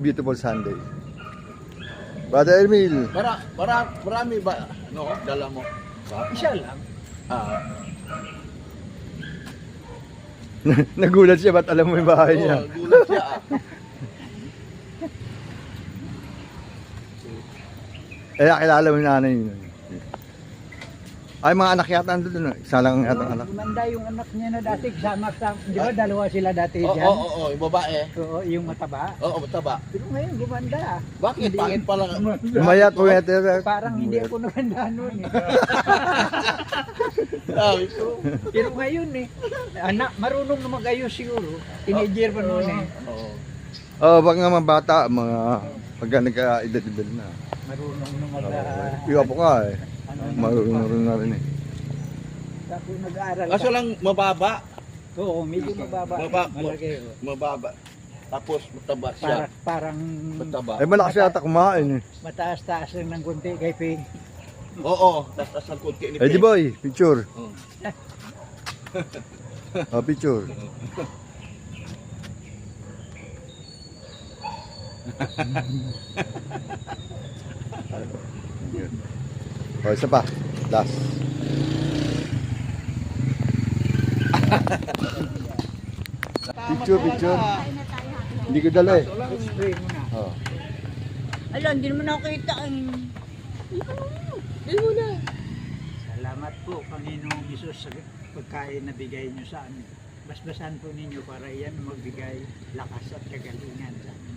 Beautiful Sunday. Brother Emil. Marami ba? No, dala mo. Isa lang. Nagulat siya, ba't alam mo yung bahay niya? Gulat siya. Kilala mo yung nanay niya. Ay, mga anak yata nandun. Isa lang yata anak. Gumanda yung anak niya na dati. Di ba dalawa sila dati dyan? Oo, yung babae. Oo, yung mataba. Oo, mataba. Pero ngayon gumanda. Bakit? Pangit pala. Umayat po yan. Parang hindi ako naganda noon eh. Pero ngayon eh. Anak, marunong na mag-ayos siguro. Teenager pa noon eh. Baka nga mga bata, pagka nagka-edad-edad na. Marunong na Iwa po ka eh. Marunong na rin eh. Tapos nag-aaral Kaso lang mababa. Oo, medyo mababa. Malaki. Mababa. Tapos mataba siya. Parang Mataba. Malakas yata kumain eh. mataas-taas lang ng konti kay Ping. Oo, tapos ang konti ni Di boy, picture. Oh. Picture. Isa pa. Last. Picture. Hindi ko dala eh. Spray mo na. Ala, hindi naman nakita. Salamat po, Panginoong Isus, sa pagkain na bigay niyo sa amin. Basbasan po ninyo para yan magbigay lakas at kagalingan sa amin.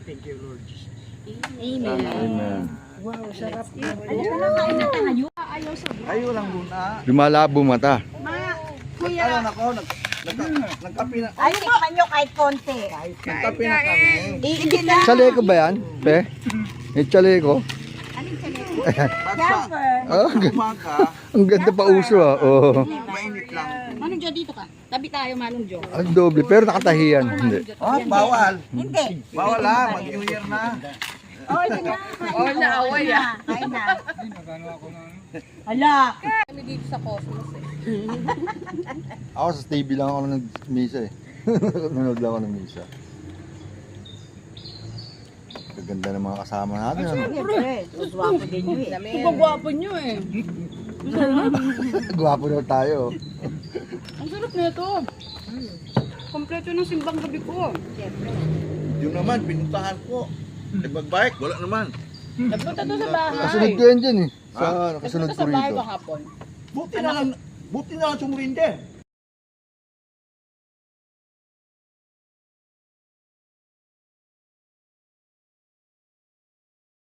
Thank you, Lord Jesus. Amen. Amen. Wow, sarap po. Ayaw na kain na tayo. Ayaw sa Ayaw lang muna. Lumalabo mata. kuya. Ano ako, nagkapi na. Ayaw tikman nyo kahit konti. Nagkapi na kami. Hindi na. Chaleco ba yan? Pe? May chaleco? Anong chaleco? Basta, Jumper. umaga, Ang ganda pa uso ah. Oh. mainit lang. Manong Jo, dito ka. Tabi tayo, Manong Jo. Ang doble. Pero nakatahiyan. Hindi. Oh, bawal. Hindi. Bawal ah, mag-New Year na. Oh, yun na. Oh, naaway ah. Kain na. Hala. Kami dito sa Cosmos eh. Ako sa TV lang ako nag-misa eh. Nanonood lang ako ng misa. Gaganda ng mga kasama natin. Ano? Siyempre. Gwapo din nyo eh. Gwapo nyo eh. Gwapo daw tayo. Ang sarap nito. Kompleto ng simbang gabi ko. Siyempre. Yung naman, pinuntahan ko. Nagbag-bike, wala naman. Nagpunta doon sa bahay. Kasunod ko yan dyan eh. Kasunod Nagpunta ko sa bahay rito. kahapon. Buti na lang sumurinde.